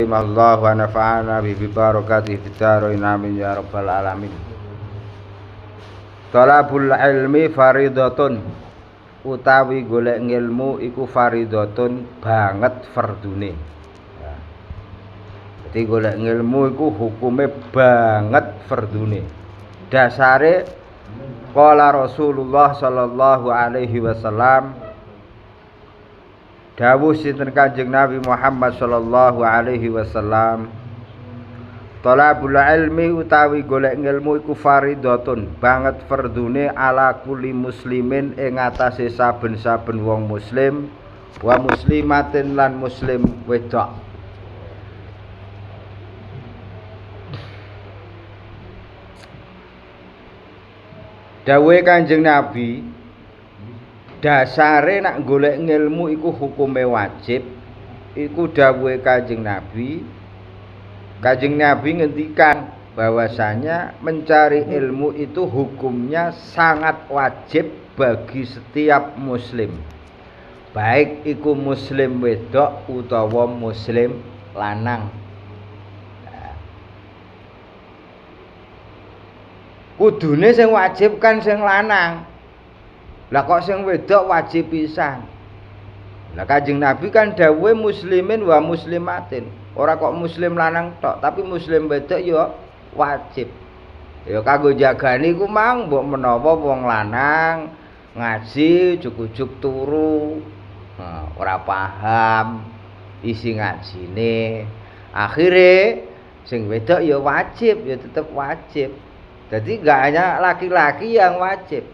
rahimahullah wa nafa'ana bi barakatihi fid dharain amin ya rabbal alamin. Talabul ilmi faridatun, utawi golek ngilmu iku faridatun banget fardune. Jadi golek ngilmu iku hukume banget fardune. Dasare qala Rasulullah sallallahu alaihi wasallam, dawuh sinten Kanjeng Nabi Muhammad sallallahu alaihi wasallam, talabul ilmi utawi golek ngilmu iku faridatun banget fardune ala kulli muslimin ing atase saben-saben wong muslim wa muslimatin lan muslim wedok. Dawuhe Kanjeng Nabi, dasare nak golek ngilmu iku hukume wajib. Iku dawuhe Kanjeng Nabi. Kanjeng Nabi ngendikan bahwasanya mencari ilmu itu hukumnya sangat wajib bagi setiap muslim, baik iku muslim wedok utawa muslim lanang. Kudune sing wajib kan sing lanang. Lah kok sing wedok wajib pisan. Lah Kanjeng Nabi kan dawuhe muslimin wa muslimatin. Ora kok muslim lanang tok, tapi muslim wedok ya wajib. Ya kanggo jagani iku mang mbok menawa wong lanang ngaji juk-juk turu, ora paham isi ngajine. Akhire sing wedok ya wajib, ya tetep wajib. Jadi enggak hanya laki-laki yang wajib,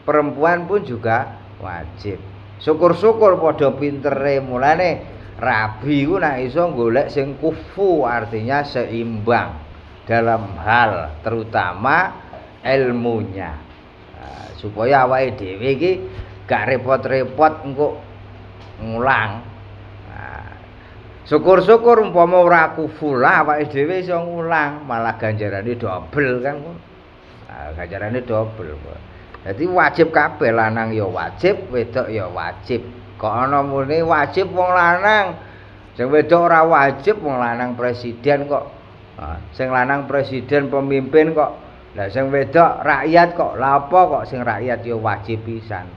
perempuan pun juga wajib. Syukur-syukur padha pintere, mulane rabi ku nek iso golek sing kufu, artinya seimbang dalam hal terutama ilmunya. Supaya awake dhewe iki gak repot-repot engko ngulang. Syukur-syukur umpama ora kufu lah awake dhewe iso ngulang, malah ganjarane dobel kan. Ganjarane dobel. Jadi wajib kabeh, lanang ya wajib, wedok ya wajib. Kok ana muni wajib wong lanang, sing wedok ora wajib, wong lanang presiden kok. Sing lanang presiden pemimpin kok. Lah sing wedok rakyat kok. Lah apa kok sing rakyat ya wajib pisan.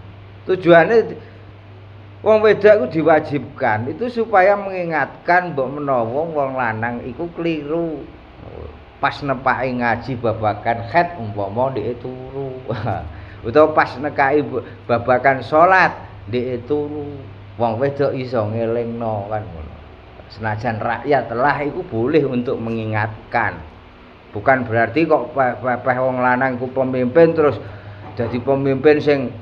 Tujuane wong wedok iku diwajibkan itu supaya mengingatkan mbok menawa wong lanang iku keliru. Pas nepaki ngaji babakan khat umpama dhek turu. Utawa pas nekai babakan salat dhek turu, wong wedok iso ngelingno kan ngono. Senajan rakyat lah iku boleh untuk mengingatkan. Bukan berarti kok pepeh wong lanang iku pemimpin terus jadi pemimpin sing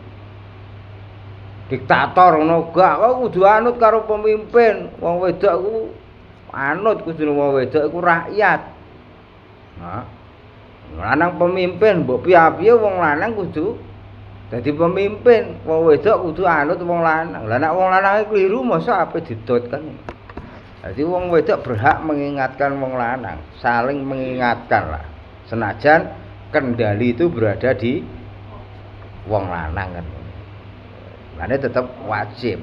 diktator ngono gak. Kok kudu anut karo pemimpin. Wong wedok iku anut, kudu wong wedok iku rakyat. Lanang pemimpin mbok piye-piye wong lanang kudu dadi pemimpin, wong wedok kudu anut wong lanang. Lah nek wong lanang keliru masa ape didot kan. Jadi wong wedok berhak mengingatkan wong lanang, saling mengingatkan lah. Senajan kendali itu berada di wong lanang kan. Lane tetap wajib.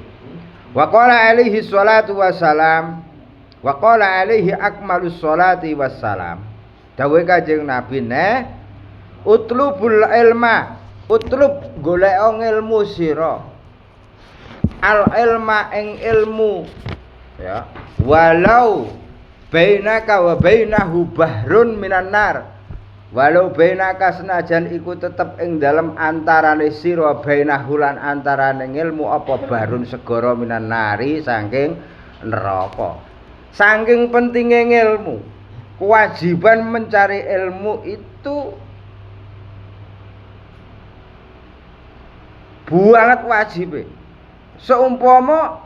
Wa qala alaihi sholatu wassalam, wa qala alaihi akmalus sholati wassalam. Dawuhe Kanjeng Nabi utlubul ilma, utlub golek ilmu sira, al ilma ing ilmu ya, walau bainaka wa bainahu bahrun minan nar, walau bainaka senajan iku tetep ing dalem antarane sira bainahu lan antarane ilmu apa bahrun segara minan nari saking neraka. Saking pentinge ilmu, kewajiban mencari ilmu itu banget wajib. Seumpama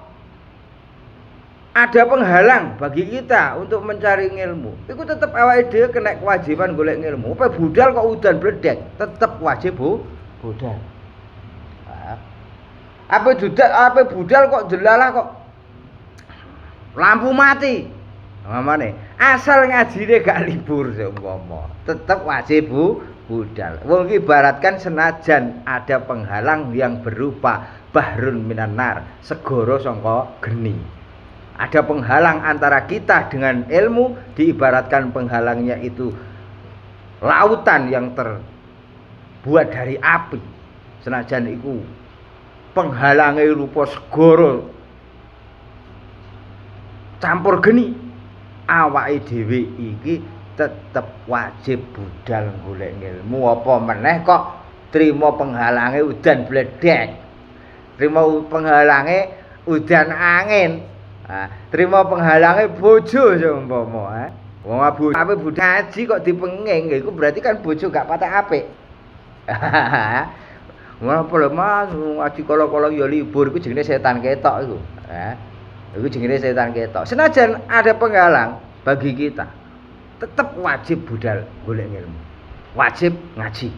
ada penghalang bagi kita untuk mencari ilmu, itu tetap awake dhewe kena kewajiban golek ilmu. Apa budal kok udan bledek, tetap wajib budal. Apa budal kok delalah kok lampu mati. Mamane asal ngajine gak libur seumpama, tetap wajib budal. Wong iki ibaratkan senajan ada penghalang yang berupa bahrun minan nar, segara sangka geni. Ada penghalang antara kita dengan ilmu, diibaratkan penghalangnya itu lautan yang terbuat dari api. Senajan iku penghalangnya rupa segara campur geni, awake dhewe iki tetep wajib budal golek ilmu. Apa meneh kok trimo penghalange udan bledek, trimo penghalange udan angin, trimo penghalange bojo seumpama. Wong bojo ape budal ngaji kok dipenging, iku berarti kan bojo gak patek apik. Ngopo lho Mas, ngaji kala-kala ya libur iku jenenge setan ketok iku. Iku jenenge setan ketok. Senajan ada penghalang bagi kita, tetap wajib budal golek ilmu. Wajib ngaji.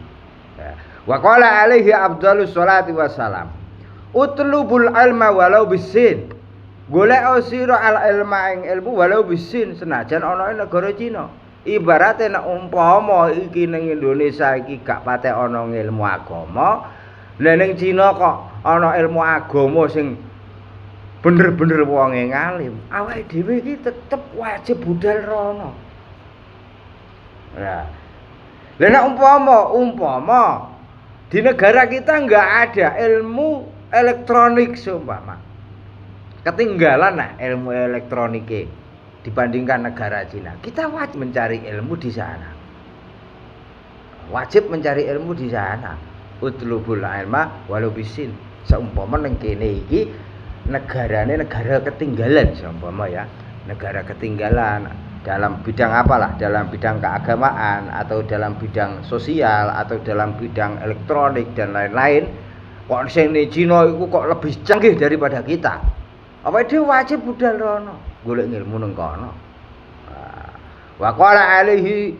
Wa qala alaihi afdhalus sholati wassalam. Utlubul ilma walau bisin. Golek sira al ilma ing ilmu walau bisin senajan ana ing negara Cina. Ibarate nek umpama iki ning Indonesia iki gak patek ana ilmu agama, lha ning Cina kok ana ilmu agama sing bener-bener wonge ngalim, awake dhewe iki tetep wajib budal rono. Nah, lha nek umpama di negara kita enggak ada ilmu elektronik seumpama, ketinggalan nah ilmu elektroniknya dibandingkan negara Cina, kita wajib mencari ilmu di sana. Wajib mencari ilmu di sana. Utlubul ilma walau bisin. Seumpama ning kene iki negarane negara ketinggalan seumpama ya, negara ketinggalan dalam bidang apalah, dalam bidang keagamaan atau dalam bidang sosial atau dalam bidang elektronik dan lain-lain. Kok sing Cina iku kok lebih canggih daripada kita. Apa dia wajib budal rono golek ilmu nang kono. Wa qala alaihi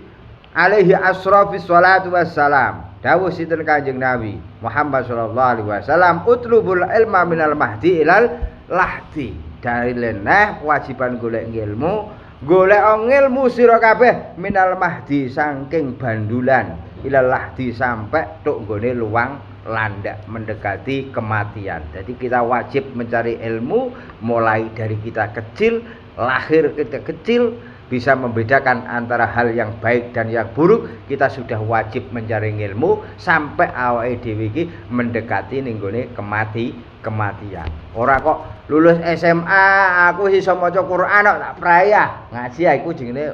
asrafis salatu wassalam. Dawuh sinten Kanjeng Nabi Muhammad sallallahu alaihi wasallam, utlubul ilma minal mahdi ilal lahdi. Dari leneh kewajiban golek ilmu, golek ilmu sira kabeh minal mahdi saking bandulan ilal lahdi sampai tok nggone luang landak mendekati kematian. Jadi kita wajib mencari ilmu mulai dari kita kecil, lahir kita kecil, bisa membedakan antara hal yang baik dan yang buruk. Kita sudah wajib mencari ilmu sampai awake dhewe iki mendekati ning gone kematian. Ora kok lulus SMA aku iso maca Quran kok tak praya ngaji iku jenenge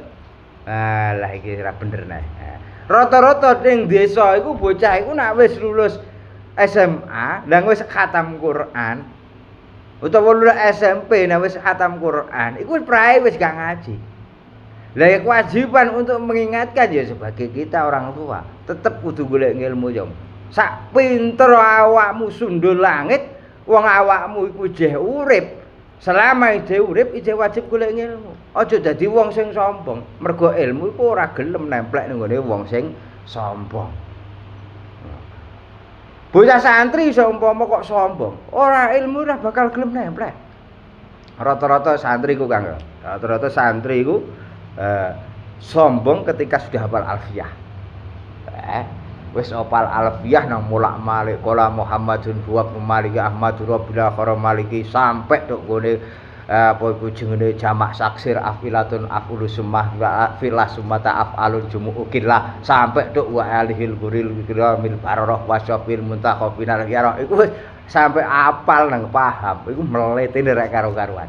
lah iki ora bener neh. Rata-rata ning desa iku bocah iku nek wis lulus SMA nang wis khatam Quran utawa lulus SMP nang wis khatam Quran iku wis prae wis gak ngaji. Lah ya kewajiban untuk mengingatkan ya sebagai kita orang tua tetep kudu golek ilmu yo. Sak pinter awakmu sundul langit, wong awakmu iku jeh urip. Selama ije urip ije wajib golek ilmu. Aja dadi wong sing sombong. Mergo ilmu iku ora gelem nemplek ning gone wong sing sombong. Bocah santri seumpama kok sombong, ora ilmu ora bakal gelem nemplek. Rata-rata santri ku Kang. Rata-rata santri ku sombong ketika sudah hafal alfiyah. Wis hafal alfiyah nang mulak-malik qala Muhammadun huwa Malik Ahmadur Rabbil Akhir Maliki sampai tok gone apa iku jenenge jamak saksir afilatun afulu summah wa filah sumata afalun jumu'ukillah sampai tok wa alihil buril kiramil bararah wasyafil muntakhafina ya iku sampai apal nang paham iku mletene rek karo-karuan.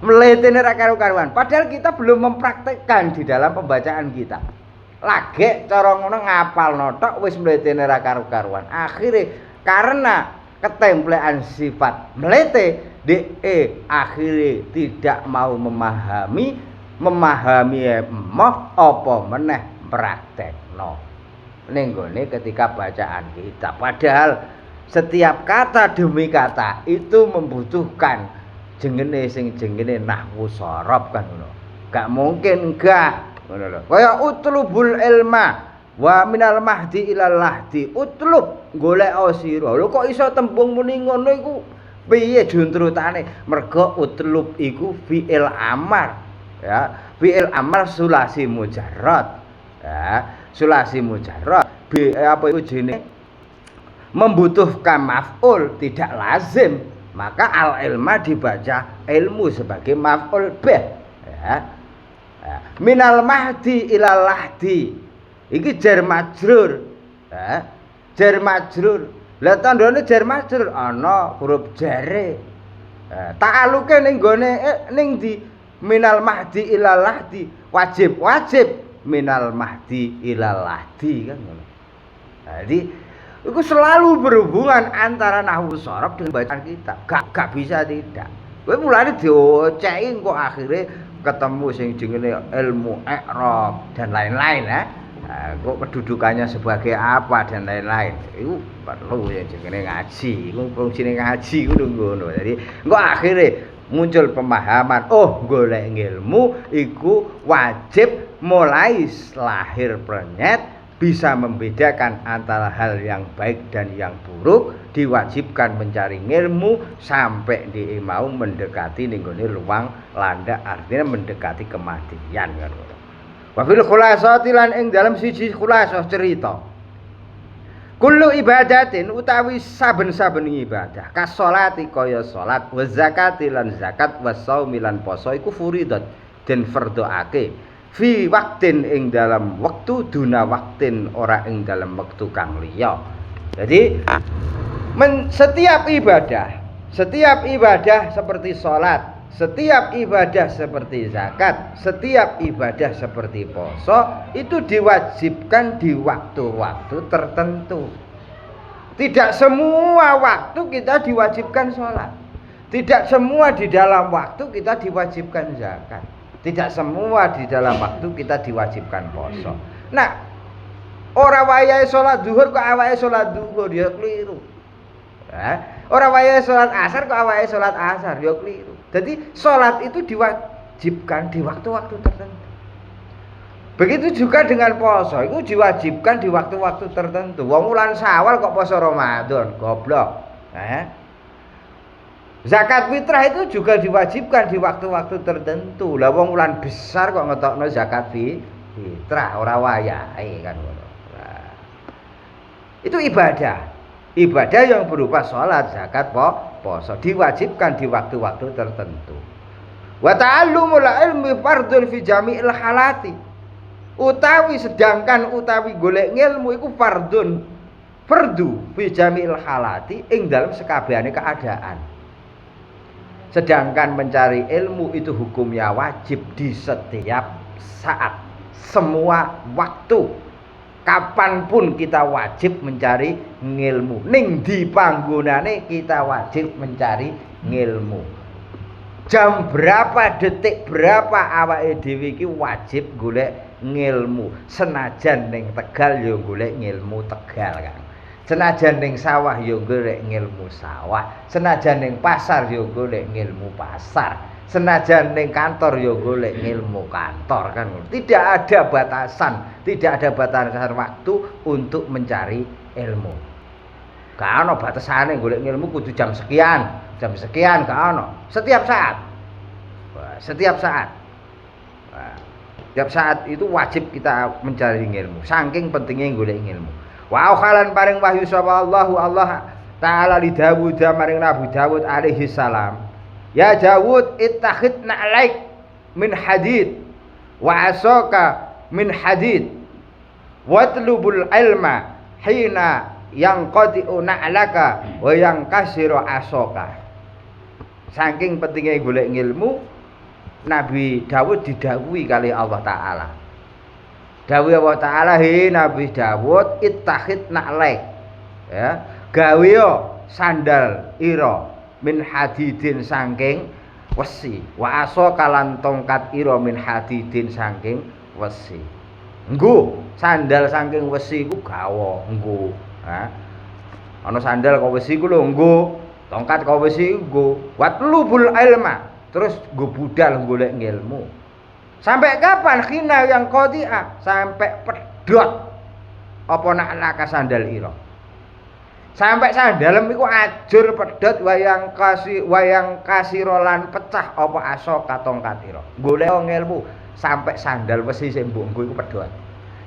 Mletene ra karo-karuan. Padahal kita belum mempraktekkan di dalam pembacaan kita. Lagi cara ngono ngapalno tok wis mletene ra karo-karuan. Akhire karena ketemplean sifat mlete akhire tidak mau memahami emoh apa meneh praktekno. Ning gone ketika bacaan kita. Padahal setiap kata demi kata itu membutuhkan jengene sing jengene nahwu sharab kan ngono. Gak mungkin enggak ngono lho. Kaya utlubul ilma wa minal mahdi ilal lahdi. Utlub golek sira. Lho kok iso tembung muni ngono iku piye juntrutane? Mergo utlub iku fi'il amar. Ya, fi'il amar sulasi mujarrad. Ya, sulasi mujarrad. Apa iku jenenge? Membutuhkan maf'ul, tidak lazim. Maka al-ilma dibaca ilmu sebagai maf'ul bih. Ya. Minal mahdi ilal lahdi. Iki jar majrur. Ya. Jar majrur. Lah tandane jar majrur ana huruf jare. Ta'aluke ning gone ning di minal mahdi ilal lahdi. Wajib minal mahdi ilal lahdi kan ngono. Jadi itu selalu berhubungan antara nahwu sorof dengan bacaan kita. Gak bisa tidak. Kowe mulane dioceki kok akhirnya ketemu sing jenenge ilmu i'rab dan lain-lain ya. Kok kedudukannya sebagai apa dan lain-lain. Itu perlu yang jenenge ngaji. Iku fungsine ngaji kudu ngono. Jadi engko akhirnya muncul pemahaman, oh golek ilmu iku wajib mulai lahir prenyet bisa membedakan antara hal yang baik dan yang buruk, diwajibkan mencari ilmu sampai dia mau mendekati ninggone ruang landak, artinya mendekati kematian kan. Wa fil khulasati lan ing dalam siji khulasah cerita. Kullu ibadatin utawi saben-saben ibadah, kasolati kaya salat, wa zakati lan zakat, wa shaumi lan poso iku furidat den fardhoake. Fi waktin ing dalam waktu duna waktin ora ing dalam waktu kang liya. Jadi setiap ibadah seperti sholat, setiap ibadah seperti zakat, setiap ibadah seperti poso itu diwajibkan di waktu-waktu tertentu. Tidak semua waktu kita diwajibkan sholat. Tidak semua di dalam waktu kita diwajibkan zakat. Tidak semua di dalam waktu kita diwajibkan poso. Nah, ora wayahe salat zuhur kok awake salat zuhur ya keliru. Ora wayahe salat asar kok awake salat asar ya keliru. Jadi salat itu diwajibkan di waktu-waktu tertentu. Begitu juga dengan poso, itu diwajibkan di waktu-waktu tertentu. Wong wulan Syawal kok poso Ramadan, goblok. Zakat fitrah itu juga diwajibkan di waktu-waktu tertentu. Lah wong wulan besar kok ngetokno zakat fitrah ora wayahe kan ngono. Nah, itu ibadah. Ibadah yang berupa salat, zakat, poso diwajibkan di waktu-waktu tertentu. Wa ta'allumul ilmi fardhun fi jami'il halati. Sedangkan golek ilmu iku fardu fi jami'il halati ing dalam sekabehane keadaan. Sedangkan mencari ilmu itu hukumnya wajib di setiap saat, semua waktu, kapanpun kita wajib mencari ilmu. Ning di panggonane kita wajib mencari ilmu. Jam berapa, detik berapa awake dhewe iki wajib golek ilmu. Senajan ning Tegal ya golek ilmu Tegal kan. Senajan ning sawah ya golek ilmu sawah, senajan ning pasar ya golek ilmu pasar, senajan ning kantor ya golek ilmu kantor kan. Tidak ada batasan waktu untuk mencari ilmu. Gak ana batasane golek ilmu kudu jam sekian gak ana. Setiap saat. Setiap saat itu wajib kita mencari ilmu. Saking pentingnya golek ilmu. Wa khalan paring wahyu sapa Allah Ta'ala li Dawud maring Nabi Dawud alaihi salam. Ya Dawud ittakhid na'laik min hadid wa asaka min hadid watlubul ilma hina yang qati'u na'laka wa yang kasiru asaka. Saking pentingnya golek ilmu, Nabi Dawud didhawuhi kali Allah Ta'ala. Dawuh Allah Ta'ala, "Hei Nabi Dawud, ittakhid na'laik." Ya, gawe sandal ira min hadidin saking wesi, wa aso kalan tongkat ira min hadidin saking wesi. Nggo sandal saking wesi iku gawa, nggo. Ana sandal kok wesi iku lho nggo, tongkat kok wesi nggo. Watlubul ilma, terus nggo budal golek ilmu. Sampai kapan khina yang qati'ah? Sampai pedhot apa nak laka sandal ira. Sampai sandalem iku ajur pedhot wayang kasirolan pecah apa asoka tongkat ira. Golek ilmu sampai sandal wesi sing mbok nggo iku pedhot.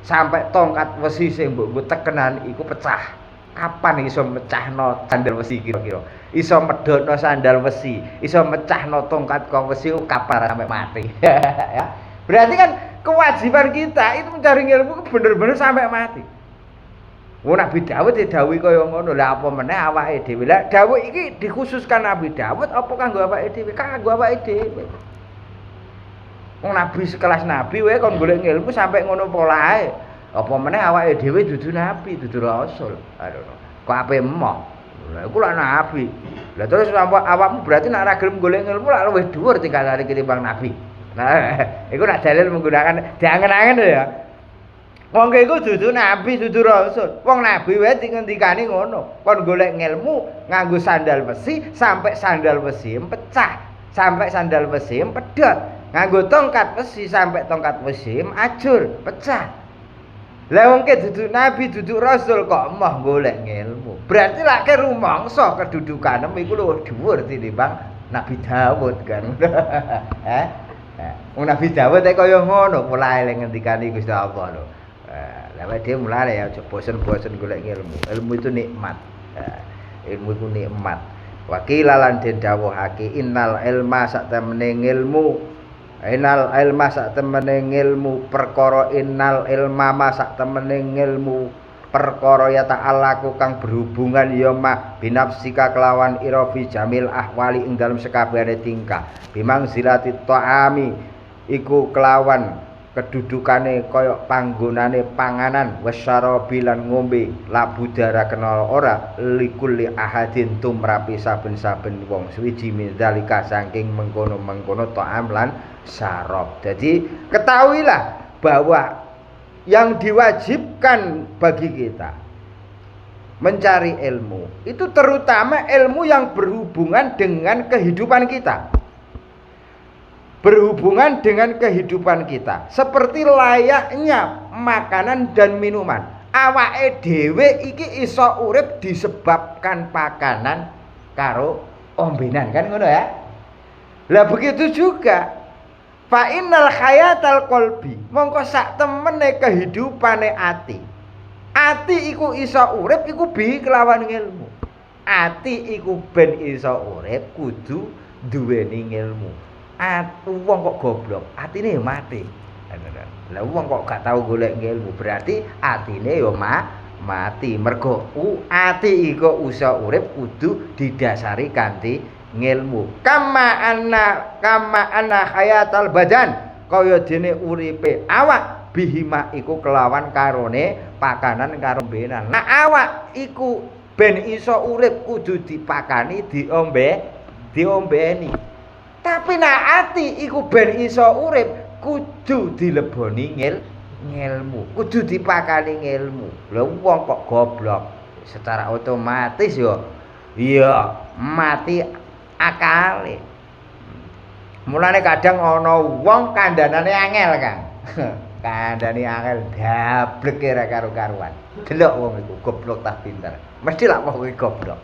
Sampai tongkat wesi sing mbok nggo tekenan iku pecah. kapan iso mecahno sandal besi kira-kira? Iso medhotno sandal besi, iso mecahno tongkat kok besi kapan sampai mati. Ya. Berarti kan kewajiban kita itu mencari ilmu bener-bener sampai mati. Wong Nabi Daud didhawuhi kaya ngono. Lah apa meneh awake dhewe. Lah dawuh iki dikhususkan Nabi Daud apa kanggo awake dhewe? Kanggo awake dhewe. Wong Nabi sekelas Nabi wae kon golek ilmu sampai ngono polae. Apa meneh awake dhewe dudu nabi, dudu rasul. Aduh. Kok ape emoh. Lah iku lak nabi. Lah terus awakmu berarti nek ora gelem golek ilmu lak luwih dhuwur tingkatane ketimbang nabi. Nah, iku nak dalil menggunakan diangen-angen ya. Wong iku dudu nabi, dudu rasul. Wong nabi wae ngendikane ngono. Kon golek ilmu nganggo sandal besi sampai sandal besi pecah, sampai sandal besi pedhot. Nganggo tongkat besi sampai tongkat besi ajur, pecah. Lah wong ke dudu nabi, dudu rasul kok emoh golek ilmu. Berarti lak ke rumangsa kedudukan iku luwih dhuwur tinimbang Nabi Daud kan. Wong Nabi Daud kaya ngono polahe ngendikane Gusti Allah lho. Lah dia mulane ya aja bosen-bosen golek ilmu. Ilmu itu nikmat. Ilmu itu nikmat. Wakil lan den dawuhake innal ilma sak temene ilmu. Innal ilma sak temene ilmu perkara innal ilma ma sak temene ilmu perkara ya ta'alaku kang berhubungan ya mah binafsika kelawan ira fi jamil ahwali ing dalem sekabehane tingkah bimang zilati ta'ami iku kelawan kedudukane kaya panggonane panganan wasyarabi lan ngombe labudara kenal ora likulli ahadin tumrapi saben-saben wong suwiji mindzalika saking mengkono-mengkono ta'am lan syarab. Jadi ketahuilah bahwa yang diwajibkan bagi kita mencari ilmu itu terutama ilmu yang berhubungan dengan kehidupan kita. Berhubungan dengan kehidupan kita seperti layaknya makanan dan minuman. Awake dhewe iki iso urip disebabkan pakanan karo ombenan kan ngono ya. Lah begitu juga fa innal hayatal qalbi mongko sak temene kehidupane ati. Ati iku iso urip iku bi kelawan ilmu. Ati iku ben iso urip kudu duweni ilmu. Wong kok goblok, atine ya mati. Lah wong kok gak tau golek ilmu berarti atine ya mati. Mergo ati iku iso urip kudu didasari kanthi ngilmu. Kama anna hayatal badan kaya dene uripe awak bihima iku kelawan karone pakanan karo benan. Nah awak iku ben iso urip kudu dipakani diombeni. Tapi nek ati iku ben iso urip kudu dileboni ngilmu, kudu dipakani ngilmu. Lha wong kok goblok secara otomatis ya mati akale. Mulane kadang ana wong kandhanane angel, Kang. Kandhane angel dablek ora karo-karuan. Delok wong iku goblok tah pinter. Mesti lak wong iku goblok.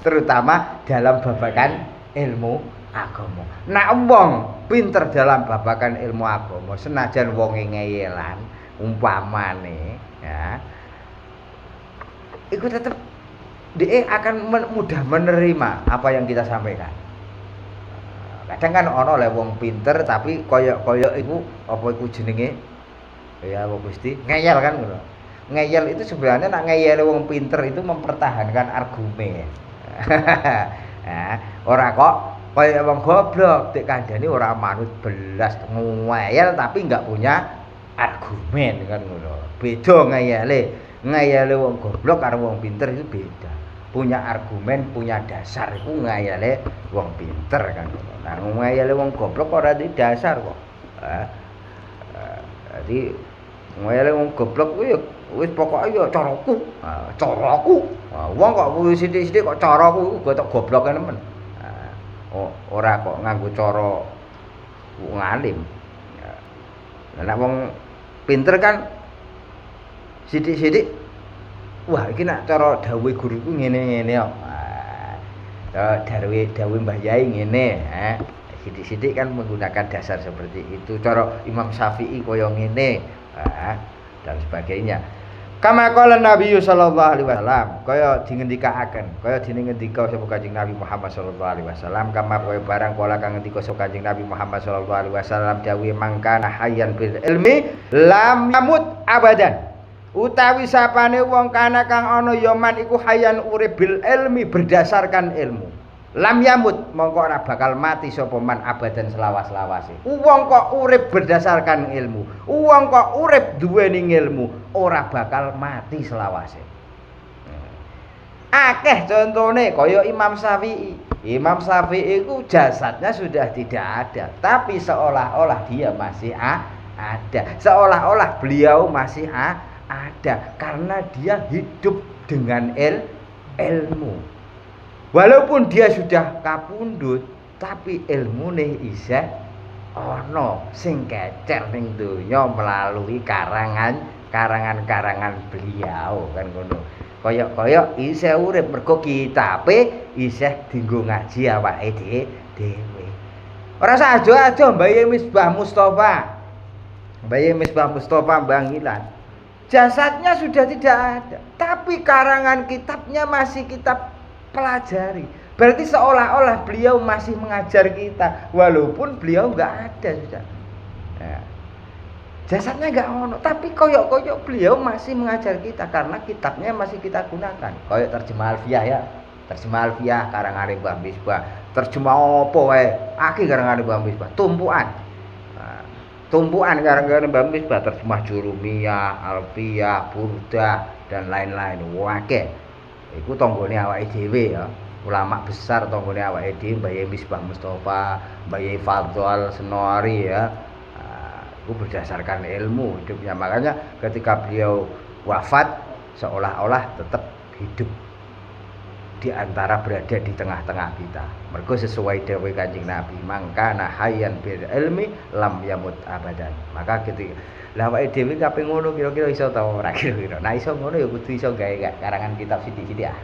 Terutama dalam babagan ilmu agama. Nek wong pinter dalam babagan ilmu agama, senajan wonge ngeyelan, umpamane ya. Iku tetep dia akan mudah menerima apa yang kita sampaikan. Kadang kan ono le wong pinter tapi koyok iku apa iku jenenge? Ya apa Gusti? Ngeyel kan ngono. Ngeyel itu sebenarnya nak ngeyel wong pinter itu mempertahankan argumen. Nah, ora kok koyok wong goblok dik kandhani ora manut belas ngeyel tapi enggak punya argumen kan ngono. Beda ngeyele. Ngeyele wong goblok karo wong pinter itu beda. Punya argumen, punya dasar iku ngayale wong pinter kan. Nah, ngayale wong goblok ora di dasar kok. Jadi ngayale wong goblok kuwi wis pokoke ya caraku. Caraku. Wong kok kuwi sithik-sithik kok caraku uga tok gobloke nemen. Ora kok nganggo cara wong alim. Lah nek wong pinter kan sithik-sithik wah iki nak cara dawuh guruku ngene-ngene kok. Dawuh Mbah Yai ngene, sithik-sithik kan menggunakan dasar seperti itu. Cara Imam Syafi'i kaya ngene, dan sebagainya. Kama qala Nabi sallallahu alaihi wasallam, kaya dingendikaaken, kaya dingendika sapa Kanjeng Nabi Muhammad sallallahu alaihi wasallam, kama kowe barang kala kang ngendika sapa Kanjeng Nabi Muhammad sallallahu alaihi wasallam dawuhe mangkana hayyan bil ilmi lam yamut abadan. Utawi sapane wong kana kang ana ya man iku hayyan urip bil ilmi berdasarkan ilmu. Lam yamut mongko ora bakal mati sapa man abadan selawas-lawase. Wong kok urip berdasarkan ilmu, wong kok urip duweni ilmu ora bakal mati selawase. Akeh contone kaya Imam Syafi'i. Imam Syafi'i itu jasadnya sudah tidak ada, tapi seolah-olah dia masih ada. Seolah-olah beliau masih ada karena dia hidup dengan ilmu. Walaupun dia sudah kapundhut, tapi ilmune isih ana sing kecer ning donya melalui karangan-karangan beliau kan ngono. Kaya isih urip mergo kitabe isih dienggo ngaji awake dhewe. Ora saja-aja Mbaye Misbah Mustofa. Mbaye Misbah Mustofa Bangilan. Jasadnya sudah tidak ada, tapi karangan kitabnya masih kitab pelajari. Berarti seolah-olah beliau masih mengajar kita walaupun beliau enggak ada sudah. Ya. Jasadnya enggak ono, tapi koyok-koyok beliau masih mengajar kita karena kitabnya masih kita gunakan. Koyok terjemah Alfiyah ya. Terjemah Alfiyah karangane Mbah Misbah. Terjemah opo wae? Aki karangane Mbah Misbah, tumpukan. Tumpukan karangane Mbah Misbah, terjemah Jurumiyah, Alfiyah, Burdah dan lain-lain. Akeh. Iku tanggane awake dhewe ya. Ulama besar tanggane awake dhewe Mbaye Misbah Mustofa, Mbaye Fadhol Senori ya. Itu berdasarkan ilmu hidupnya. Makanya ketika beliau wafat seolah-olah tetap hidup di antara berada di tengah-tengah kita. Mergo sesuai dawuh Kanjeng Nabi, mangkana hayyan bil ilmi lam yamut abadan. Maka ketika lah awake dhewe kaping ngono kira-kira iso ta ora kira-kira. Nah iso ngono ya kudu iso gawe karangan kitab sithik-sithik ah.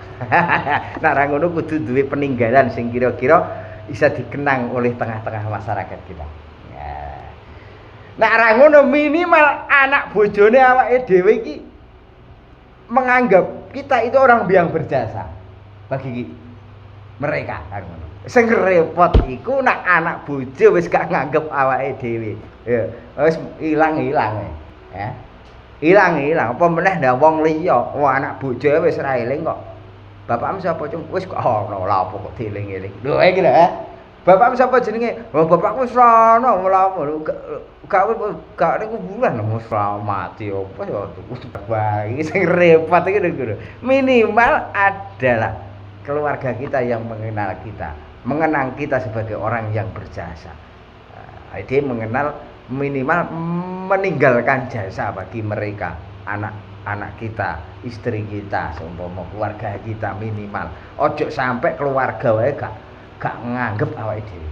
Nah ra ngono kudu duwe peninggalan sing kira-kira bisa dikenang oleh tengah-tengah masyarakat kita. Ya. Nah ra ngono minimal anak bojone awake dhewe iki menganggap kita itu orang yang berjasa bagi mereka kan ngono. Sing repot iku nak anak bojo wis gak nganggep awake dhewe. Ya, wis ilang ya. Ilang. Apa meneh ndak wong liya, wong anak bojo wis ra eling kok. Bapakmu sapa, Cung? Wis kok ono lha apa kok dieling-eling. Lho iki lho, Bapakmu sapa jenenge? Oh, bapakku wis ana mlamu. Gak ning kuburan wis mati apa ya bae sing repot iki lho. Minimal adalah keluarga kita yang mengenal kita, mengenang kita sebagai orang yang berjasa. Dia mengenal minimal meninggalkan jasa bagi mereka, anak-anak kita, istri kita, seumpama keluarga kita minimal. Ojo sampai keluarga wae gak nganggep awake dhewe.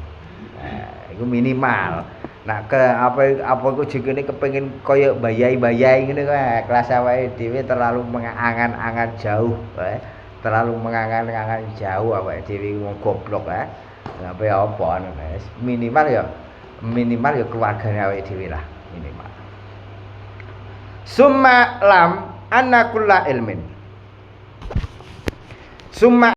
Iku minimal. Nah, apa iku jegene kepengin kaya bayai-bayai ngene kae, kelas awake dhewe terlalu mengangan-angan jauh, terlalu mengangan-angan jauh awake dhewe wong goblok sampai apa minimal ya keluargane awake dhewe lah minimal. Summa lam anna kulla ilmin. Summa